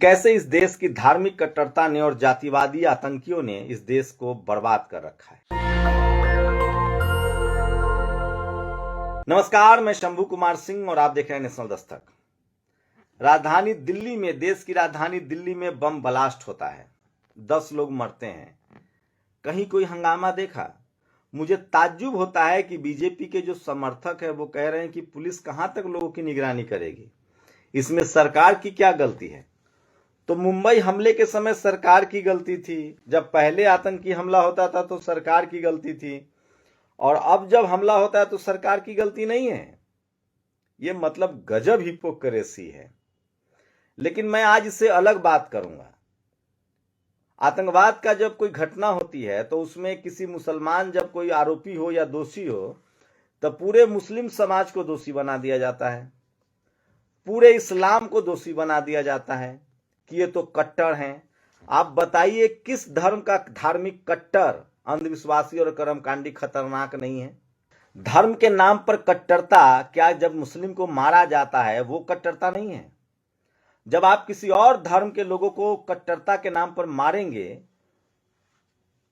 कैसे इस देश की धार्मिक कट्टरता ने और जातिवादी आतंकियों ने इस देश को बर्बाद कर रखा है। नमस्कार, मैं शंभू कुमार सिंह और आप देख रहे हैं नेशनल दस्तक। राजधानी दिल्ली में, देश की राजधानी दिल्ली में बम ब्लास्ट होता है, 10 लोग मरते हैं। कहीं कोई हंगामा देखा? मुझे ताज्जुब होता है कि बीजेपी के जो समर्थक है वो कह रहे हैं कि पुलिस कहां तक लोगों की निगरानी करेगी, इसमें सरकार की क्या गलती है। तो मुंबई हमले के समय सरकार की गलती थी, जब पहले आतंकी हमला होता था तो सरकार की गलती थी, और अब जब हमला होता है तो सरकार की गलती नहीं है। ये मतलब गजब हिपोक्रेसी है। लेकिन मैं आज इससे अलग बात करूंगा। आतंकवाद का जब कोई घटना होती है तो उसमें किसी मुसलमान जब कोई आरोपी हो या दोषी हो तो पूरे मुस्लिम समाज को दोषी बना दिया जाता है, पूरे इस्लाम को दोषी बना दिया जाता है कि ये तो कट्टर हैं। आप बताइए किस धर्म का धार्मिक कट्टर, अंधविश्वासी और कर्मकांडी खतरनाक नहीं है? धर्म के नाम पर कट्टरता, क्या जब मुस्लिम को मारा जाता है वो कट्टरता नहीं है? जब आप किसी और धर्म के लोगों को कट्टरता के नाम पर मारेंगे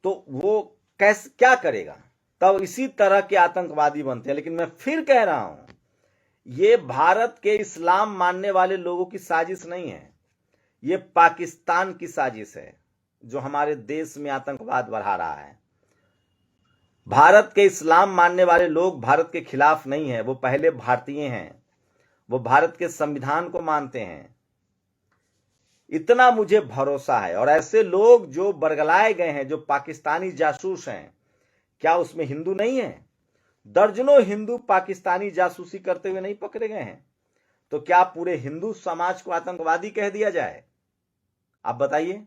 तो वो कैसे, क्या करेगा? तब इसी तरह के आतंकवादी बनते हैं। लेकिन मैं फिर कह रहा हूं, ये भारत के इस्लाम मानने वाले लोगों की साजिश नहीं है, ये पाकिस्तान की साजिश है जो हमारे देश में आतंकवाद बढ़ा रहा है। भारत के इस्लाम मानने वाले लोग भारत के खिलाफ नहीं है, वो पहले भारतीय हैं, वो भारत के संविधान को मानते हैं, इतना मुझे भरोसा है। और ऐसे लोग जो बरगलाए गए हैं, जो पाकिस्तानी जासूस हैं, क्या उसमें हिंदू नहीं है? दर्जनों हिंदू पाकिस्तानी जासूसी करते हुए नहीं पकड़े गए हैं? तो क्या पूरे हिंदू समाज को आतंकवादी कह दिया जाए? आप बताइए।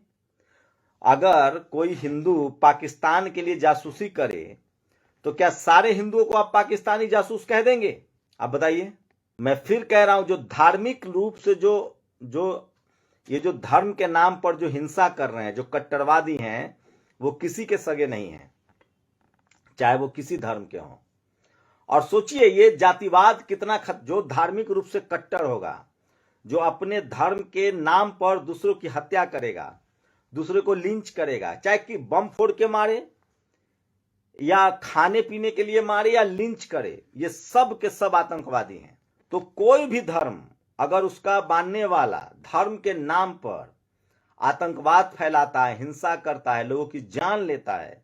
अगर कोई हिंदू पाकिस्तान के लिए जासूसी करे तो क्या सारे हिंदुओं को आप पाकिस्तानी जासूस कह देंगे? आप बताइए। मैं फिर कह रहा हूं, जो धार्मिक रूप से जो धर्म के नाम पर जो हिंसा कर रहे हैं, जो कट्टरवादी हैं, वो किसी के सगे नहीं हैं, चाहे वो किसी धर्म के हों। और सोचिए ये जातिवाद कितना जो धार्मिक रूप से कट्टर होगा, जो अपने धर्म के नाम पर दूसरों की हत्या करेगा, दूसरों को लिंच करेगा, चाहे कि बम फोड़ के मारे या खाने पीने के लिए मारे या लिंच करे, ये सब के सब आतंकवादी हैं। तो कोई भी धर्म अगर उसका मानने वाला धर्म के नाम पर आतंकवाद फैलाता है, हिंसा करता है, लोगों की जान लेता है,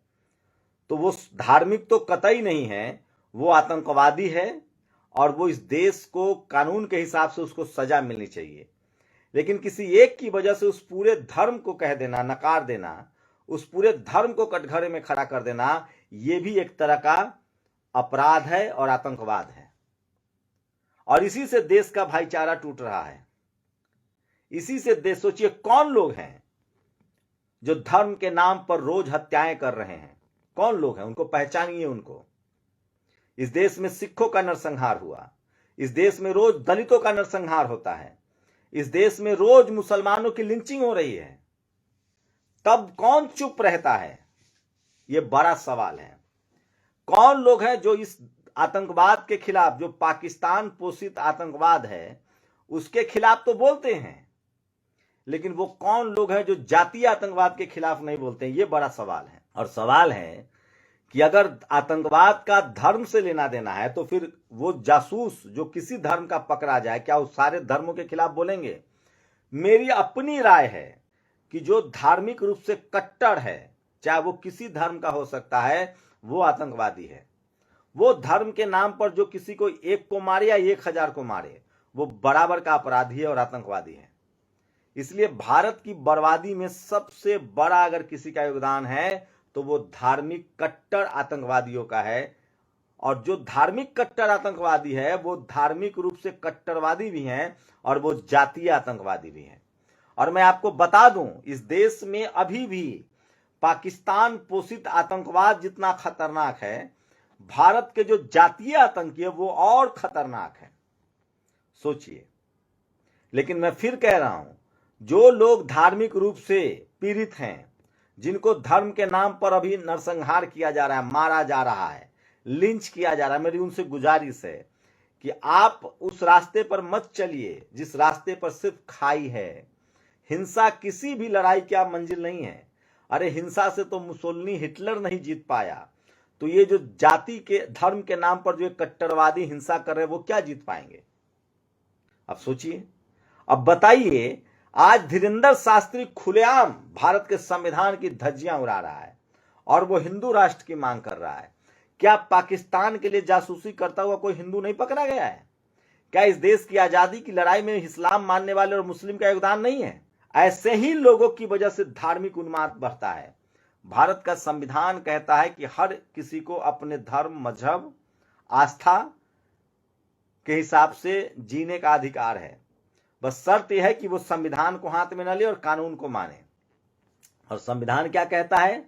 तो वो धार्मिक तो कतई नहीं है, वो आतंकवादी है। और वो इस देश को कानून के हिसाब से उसको सजा मिलनी चाहिए। लेकिन किसी एक की वजह से उस पूरे धर्म को कह देना, नकार देना, उस पूरे धर्म को कटघरे में खड़ा कर देना, ये भी एक तरह का अपराध है और आतंकवाद है। और इसी से देश का भाईचारा टूट रहा है। इसी से देश, सोचिए कौन लोग हैं जो धर्म के नाम पर रोज हत्याएं कर रहे हैं? कौन लोग हैं? उनको पहचानिए। उनको इस देश में सिखों का नरसंहार हुआ, इस देश में रोज दलितों का नरसंहार होता है, इस देश में रोज मुसलमानों की लिंचिंग हो रही है, तब कौन चुप रहता है? यह बड़ा सवाल है। कौन लोग हैं जो इस आतंकवाद के खिलाफ, जो पाकिस्तान पोषित आतंकवाद है उसके खिलाफ तो बोलते हैं, लेकिन वो कौन लोग हैं जो जातीय आतंकवाद के खिलाफ नहीं बोलते हैं? ये बड़ा सवाल है। और सवाल है कि अगर आतंकवाद का धर्म से लेना देना है तो फिर वो जासूस जो किसी धर्म का पकड़ा जाए, क्या उस सारे धर्मों के खिलाफ बोलेंगे? मेरी अपनी राय है कि जो धार्मिक रूप से कट्टर है, चाहे वो किसी धर्म का हो सकता है, वो आतंकवादी है। वो धर्म के नाम पर जो किसी को एक को मारे या 1000 को मारे, वो बराबर का अपराधी है और आतंकवादी है। इसलिए भारत की बर्बादी में सबसे बड़ा अगर किसी का योगदान है तो वो धार्मिक कट्टर आतंकवादियों का है। और जो धार्मिक कट्टर आतंकवादी है वो धार्मिक रूप से कट्टरवादी भी हैं और वो जातीय आतंकवादी भी हैं। और मैं आपको बता दूं, इस देश में अभी भी पाकिस्तान पोषित आतंकवाद जितना खतरनाक है, भारत के जो जातीय आतंकी है वो और खतरनाक है। सोचिए। लेकिन मैं फिर कह रहा हूं, जो लोग धार्मिक रूप से पीड़ित हैं, जिनको धर्म के नाम पर अभी नरसंहार किया जा रहा है, मारा जा रहा है, लिंच किया जा रहा है, मेरी उनसे गुजारिश है कि आप उस रास्ते पर मत चलिए जिस रास्ते पर सिर्फ खाई है, हिंसा किसी भी लड़ाई की मंजिल नहीं है। अरे हिंसा से तो मुसोलिनी, हिटलर नहीं जीत पाया, तो ये जो जाति के, धर्म के नाम पर जो कट्टरवादी हिंसा कर रहे हैं वो क्या जीत पाएंगे? अब सोचिए, अब बताइए, आज धीरेंद्र शास्त्री खुलेआम भारत के संविधान की धज्जियां उड़ा रहा है और वो हिंदू राष्ट्र की मांग कर रहा है। क्या पाकिस्तान के लिए जासूसी करता हुआ कोई हिंदू नहीं पकड़ा गया है? क्या इस देश की आजादी की लड़ाई में इस्लाम मानने वाले और मुस्लिम का योगदान नहीं है? ऐसे ही लोगों की वजह से धार्मिक उन्माद बढ़ता है। भारत का संविधान कहता है कि हर किसी को अपने धर्म, मजहब, आस्था के हिसाब से जीने का अधिकार है। बस शर्त यह है कि वो संविधान को हाथ में न ले और कानून को माने। और संविधान क्या कहता है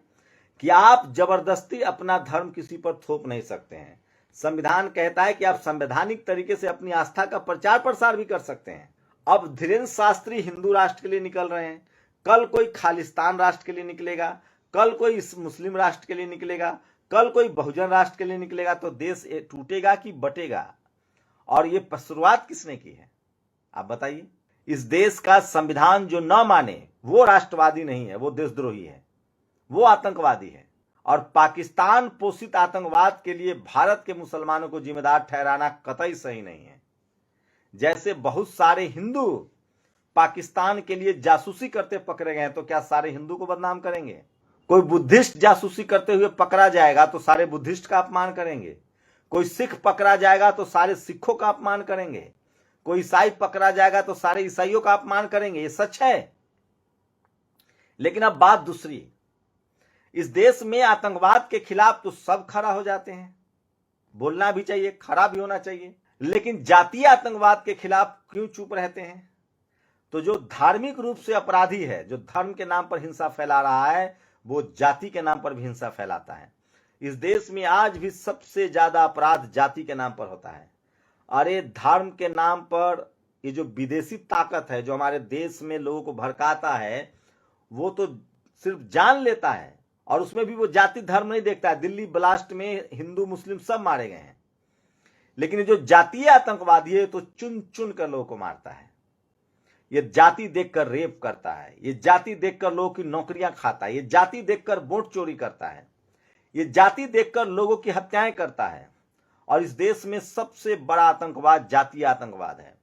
कि आप जबरदस्ती अपना धर्म किसी पर थोप नहीं सकते हैं। संविधान कहता है कि आप संवैधानिक तरीके से अपनी आस्था का प्रचार प्रसार भी कर सकते हैं। अब धीरेंद्र शास्त्री हिंदू राष्ट्र के लिए निकल रहे हैं, कल कोई खालिस्तान राष्ट्र के लिए निकलेगा, कल कोई मुस्लिम राष्ट्र के लिए निकलेगा, कल कोई बहुजन राष्ट्र के लिए निकलेगा, तो देश टूटेगा कि बटेगा? और ये शुरुआत किसने की है आप बताइए? इस देश का संविधान जो न माने वो राष्ट्रवादी नहीं है, वो देशद्रोही है, वो आतंकवादी है। और पाकिस्तान पोषित आतंकवाद के लिए भारत के मुसलमानों को जिम्मेदार ठहराना कतई सही नहीं है। जैसे बहुत सारे हिंदू पाकिस्तान के लिए जासूसी करते पकड़े गए, तो क्या सारे हिंदू को बदनाम करेंगे? कोई बुद्धिस्ट जासूसी करते हुए पकड़ा जाएगा तो सारे बुद्धिस्ट का अपमान करेंगे। कोई सिख पकड़ा जाएगा तो सारे सिखों का अपमान करेंगे। कोई ईसाई पकड़ा जाएगा तो सारे ईसाइयों का अपमान करेंगे। ये सच है। लेकिन अब बात दूसरी, इस देश में आतंकवाद के खिलाफ तो सब खड़ा हो जाते हैं, बोलना भी चाहिए, खड़ा भी होना चाहिए, लेकिन जातीय आतंकवाद के खिलाफ क्यों चुप रहते हैं? तो जो धार्मिक रूप से अपराधी है, जो धर्म के नाम पर हिंसा फैला रहा है, वो जाति के नाम पर भी हिंसा फैलाता है। इस देश में आज भी सबसे ज्यादा अपराध जाति के नाम पर होता है। अरे धर्म के नाम पर ये जो विदेशी ताकत है जो हमारे देश में लोगों को भड़काता है, वो तो सिर्फ जान लेता है, और उसमें भी वो जाति धर्म नहीं देखता है। दिल्ली ब्लास्ट में हिंदू मुस्लिम सब मारे गए हैं, लेकिन जो जातीय आतंकवादी है तो चुन चुन कर लोगों को मारता है। ये जाति देखकर रेप करता है, ये जाति देखकर लोगों की नौकरियां खाता है, ये जाति देखकर वोट चोरी करता है, ये जाति देखकर लोगों की हत्याएं करता है। और इस देश में सबसे बड़ा आतंकवाद जातीय आतंकवाद है।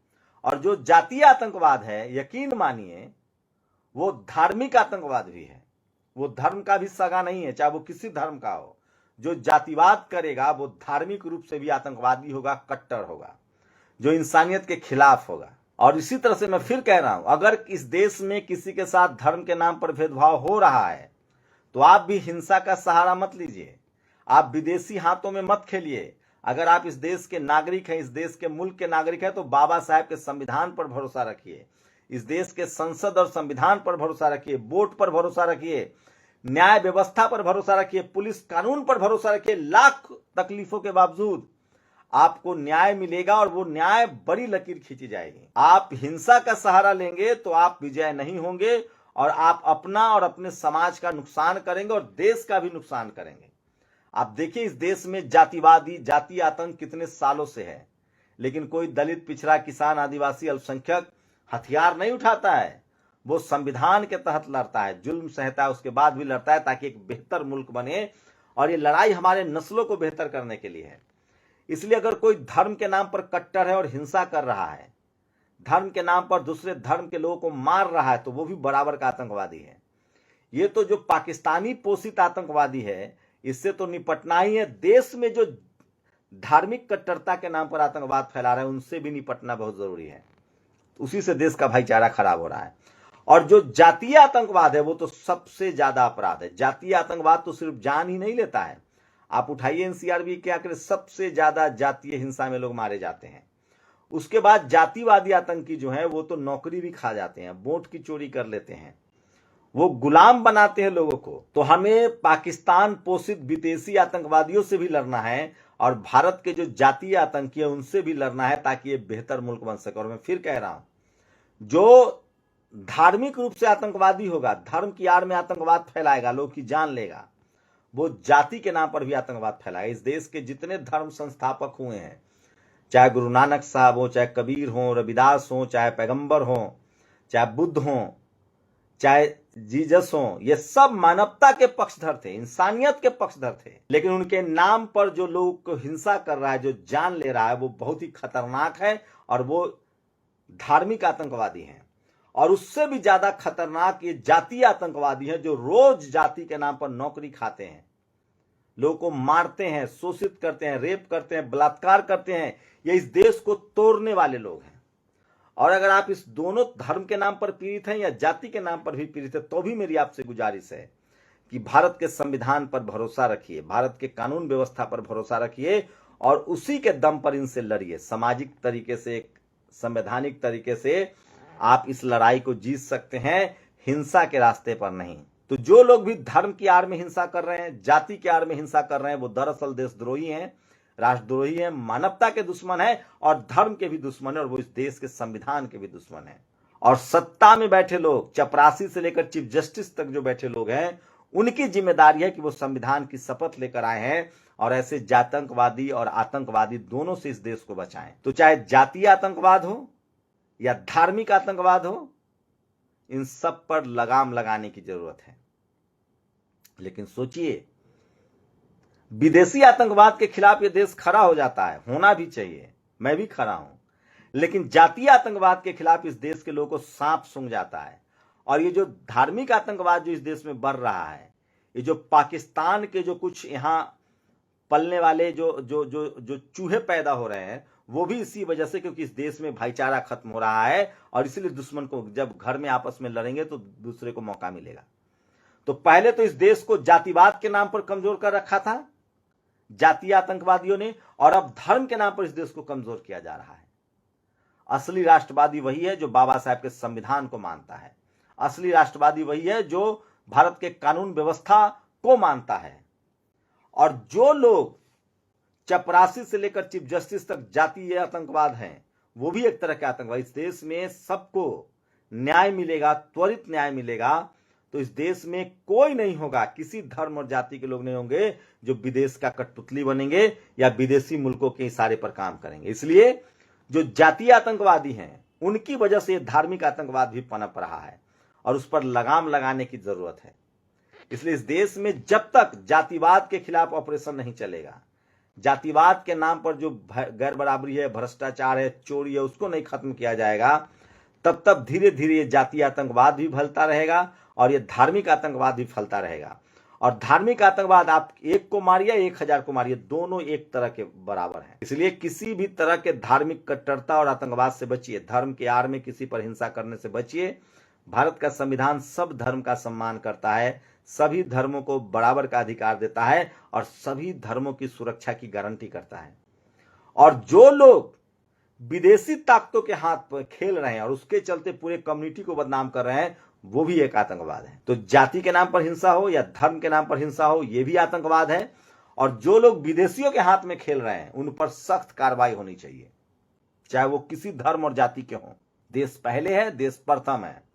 और जो जातीय आतंकवाद है, यकीन मानिए, वो धार्मिक आतंकवाद भी है। वो धर्म का भी सगा नहीं है, चाहे वो किसी धर्म का हो। जो जातिवाद करेगा वो धार्मिक रूप से भी आतंकवादी होगा, कट्टर होगा, जो इंसानियत के खिलाफ होगा। और इसी तरह से मैं फिर कह रहा हूं, अगर इस देश में किसी के साथ धर्म के नाम पर भेदभाव हो रहा है तो आप भी हिंसा का सहारा मत लीजिए, आप विदेशी हाथों में मत खेलिए। अगर आप इस देश के नागरिक हैं, इस देश के मुल्क के नागरिक हैं, तो बाबा साहब के संविधान पर भरोसा रखिए, इस देश के संसद और संविधान पर भरोसा रखिए, वोट पर भरोसा रखिए, न्याय व्यवस्था पर भरोसा रखिए, पुलिस कानून पर भरोसा रखिए। लाख तकलीफों के बावजूद आपको न्याय मिलेगा और वो न्याय बड़ी लकीर खींची जाएगी। आप हिंसा का सहारा लेंगे तो आप विजय नहीं होंगे, और आप अपना और अपने समाज का नुकसान करेंगे और देश का भी नुकसान करेंगे। आप देखिए, इस देश में जातिवादी, जातीय आतंक कितने सालों से है, लेकिन कोई दलित, पिछड़ा, किसान, आदिवासी, अल्पसंख्यक हथियार नहीं उठाता है। वो संविधान के तहत लड़ता है, जुल्म सहता है, उसके बाद भी लड़ता है ताकि एक बेहतर मुल्क बने। और ये लड़ाई हमारे नस्लों को बेहतर करने के लिए है। इसलिए अगर कोई धर्म के नाम पर कट्टर है और हिंसा कर रहा है, धर्म के नाम पर दूसरे धर्म के लोगों को मार रहा है, तो वो भी बराबर का आतंकवादी है। ये तो जो पाकिस्तानी पोषित आतंकवादी है, इससे तो निपटना ही है। देश में जो धार्मिक कट्टरता के नाम पर आतंकवाद फैला रहे हैं, उनसे भी निपटना बहुत जरूरी है। उसी से देश का भाईचारा खराब हो रहा है। और जो जातीय आतंकवाद है वो तो सबसे ज्यादा अपराध है। जातीय आतंकवाद तो सिर्फ जान ही नहीं लेता है, आप उठाइए एनसीआरबी के आंकड़े, सबसे ज्यादा जातीय हिंसा में लोग मारे जाते हैं। उसके बाद जातिवादी आतंकी जो है वो तो नौकरी भी खा जाते हैं, वोट की चोरी कर लेते हैं, वो गुलाम बनाते हैं लोगों को। तो हमें पाकिस्तान पोषित विदेशी आतंकवादियों से भी लड़ना है और भारत के जो जातीय आतंकी है उनसे भी लड़ना है, ताकि ये बेहतर मुल्क बन सके। और मैं फिर कह रहा हूं, जो धार्मिक रूप से आतंकवादी होगा, धर्म की आड़ में आतंकवाद फैलाएगा, लोग की जान लेगा, वो जाति के नाम पर भी आतंकवाद फैलाएगा। इस देश के जितने धर्म संस्थापक हुए हैं, चाहे गुरु नानक साहब हो, चाहे कबीर हो, रविदास हो, चाहे पैगंबर हो, चाहे बुद्ध हो, चाहे जीसस हो, ये सब मानवता के पक्षधर थे, इंसानियत के पक्षधर थे। लेकिन उनके नाम पर जो लोगों को हिंसा कर रहा है, जो जान ले रहा है, वो बहुत ही खतरनाक है और वो धार्मिक आतंकवादी हैं। और उससे भी ज्यादा खतरनाक ये जातीय आतंकवादी हैं, जो रोज जाति के नाम पर नौकरी खाते हैं, लोगों को मारते हैं, शोषित करते हैं, रेप करते हैं, बलात्कार करते हैं। ये इस देश को तोड़ने वाले लोग हैं। और अगर आप इस दोनों धर्म के नाम पर पीड़ित हैं या जाति के नाम पर भी पीड़ित है, तो भी मेरी आपसे गुजारिश है कि भारत के संविधान पर भरोसा रखिए, भारत के कानून व्यवस्था पर भरोसा रखिए और उसी के दम पर इनसे लड़िए। सामाजिक तरीके से, एक संवैधानिक तरीके से आप इस लड़ाई को जीत सकते हैं, हिंसा के रास्ते पर नहीं। तो जो लोग भी धर्म की आड़ में हिंसा कर रहे हैं, जाति की आड़ में हिंसा कर रहे हैं, वो दरअसल देशद्रोही हैं, राष्ट्रद्रोही हैं, मानवता के दुश्मन हैं और धर्म के भी दुश्मन हैं, और वो इस देश के संविधान के भी दुश्मन हैं। और सत्ता में बैठे लोग, चपरासी से लेकर चीफ जस्टिस तक जो बैठे लोग हैं, उनकी जिम्मेदारी है कि वो संविधान की शपथ लेकर आए हैं और ऐसे जातंकवादी और आतंकवादी दोनों से इस देश को बचाएं। तो चाहे जातीय आतंकवाद हो या धार्मिक आतंकवाद हो, इन सब पर लगाम लगाने की जरूरत है। लेकिन सोचिए, विदेशी आतंकवाद के खिलाफ ये देश खड़ा हो जाता है, होना भी चाहिए, मैं भी खड़ा हूं। लेकिन जातीय आतंकवाद के खिलाफ इस देश के लोगों को सांप सूंघ जाता है। और ये जो धार्मिक आतंकवाद जो इस देश में बढ़ रहा है, ये जो पाकिस्तान के जो कुछ यहां पलने वाले जो जो जो जो चूहे पैदा हो रहे हैं, वो भी इसी वजह से, क्योंकि इस देश में भाईचारा खत्म हो रहा है और इसलिए दुश्मन को जब घर में आपस में लड़ेंगे तो दूसरे को मौका मिलेगा। तो पहले तो इस देश को जातिवाद के नाम पर कमजोर कर रखा था जातीय आतंकवादियों ने, और अब धर्म के नाम पर इस देश को कमजोर किया जा रहा है। असली राष्ट्रवादी वही है जो बाबा साहब के संविधान को मानता है। असली राष्ट्रवादी वही है जो भारत के कानून व्यवस्था को मानता है। और जो लोग चपरासी से लेकर चीफ जस्टिस तक जातीय आतंकवाद हैं, वो भी एक तरह के आतंकवाद। इस देश में सबको न्याय मिलेगा, त्वरित न्याय मिलेगा, तो इस देश में कोई नहीं होगा, किसी धर्म और जाति के लोग नहीं होंगे जो विदेश का कठपुतली बनेंगे या विदेशी मुल्कों के इशारे पर काम करेंगे। इसलिए जो जातीय आतंकवादी हैं, उनकी वजह से धार्मिक आतंकवाद भी पनप रहा है और उस पर लगाम लगाने की जरूरत है। इसलिए इस देश में जब तक जातिवाद के खिलाफ ऑपरेशन नहीं चलेगा, जातिवाद के नाम पर जो गैर बराबरी है, भ्रष्टाचार है, चोरी है, उसको नहीं खत्म किया जाएगा, तब तक धीरे धीरे ये जातीय आतंकवाद भी फैलता रहेगा और ये धार्मिक आतंकवाद भी फैलता रहेगा। और धार्मिक आतंकवाद आप एक को मारिए, 1000 को मारिए, दोनों एक तरह के बराबर हैं। इसलिए किसी भी तरह के धार्मिक कट्टरता और आतंकवाद से बचिए, धर्म के आड़ में किसी पर हिंसा करने से बचिए। भारत का संविधान सब धर्म का सम्मान करता है, सभी धर्मों को बराबर का अधिकार देता है और सभी धर्मों की सुरक्षा की गारंटी करता है। और जो लोग विदेशी ताकतों के हाथ पर खेल रहे हैं और उसके चलते पूरे कम्युनिटी को बदनाम कर रहे हैं, वो भी एक आतंकवाद है। तो जाति के नाम पर हिंसा हो या धर्म के नाम पर हिंसा हो, ये भी आतंकवाद है। और जो लोग विदेशियों के हाथ में खेल रहे हैं, उन पर सख्त कार्रवाई होनी चाहिए, चाहे वो किसी धर्म और जाति के हों। देश पहले है, देश प्रथम है।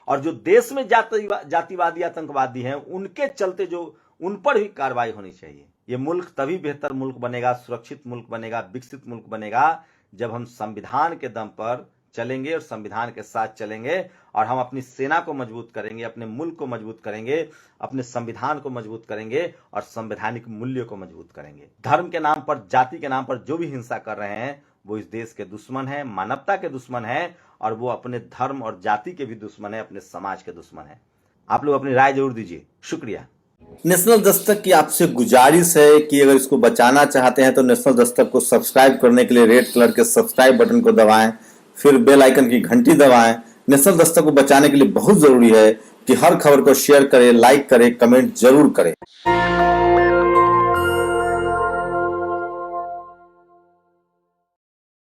और जो देश में जातिवादी आतंकवादी हैं, उनके चलते जो उन पर भी कार्रवाई होनी चाहिए। ये मुल्क तभी बेहतर मुल्क बनेगा, सुरक्षित मुल्क बनेगा, विकसित मुल्क बनेगा, जब हम संविधान के दम पर चलेंगे और संविधान के साथ चलेंगे और हम अपनी सेना को मजबूत करेंगे, अपने मुल्क को मजबूत करेंगे, अपने संविधान को मजबूत करेंगे और संवैधानिक मूल्यों को मजबूत करेंगे। धर्म के नाम पर, जाति के नाम पर जो भी हिंसा कर रहे हैं, वो इस देश के दुश्मन है, मानवता के दुश्मन है और वो अपने धर्म और जाति के भी दुश्मन है, अपने समाज के दुश्मन है। आप लोग अपनी राय जरूर दीजिए। शुक्रिया। नेशनल दस्तक की आपसे गुजारिश है कि अगर इसको बचाना चाहते हैं तो नेशनल दस्तक को सब्सक्राइब करने के लिए रेड कलर के सब्सक्राइब बटन को दबाएं, फिर बेल आइकन की घंटी दबाएं। नेशनल दस्तक को बचाने के लिए बहुत जरूरी है कि हर खबर को शेयर करें, लाइक करें, कमेंट जरूर करें।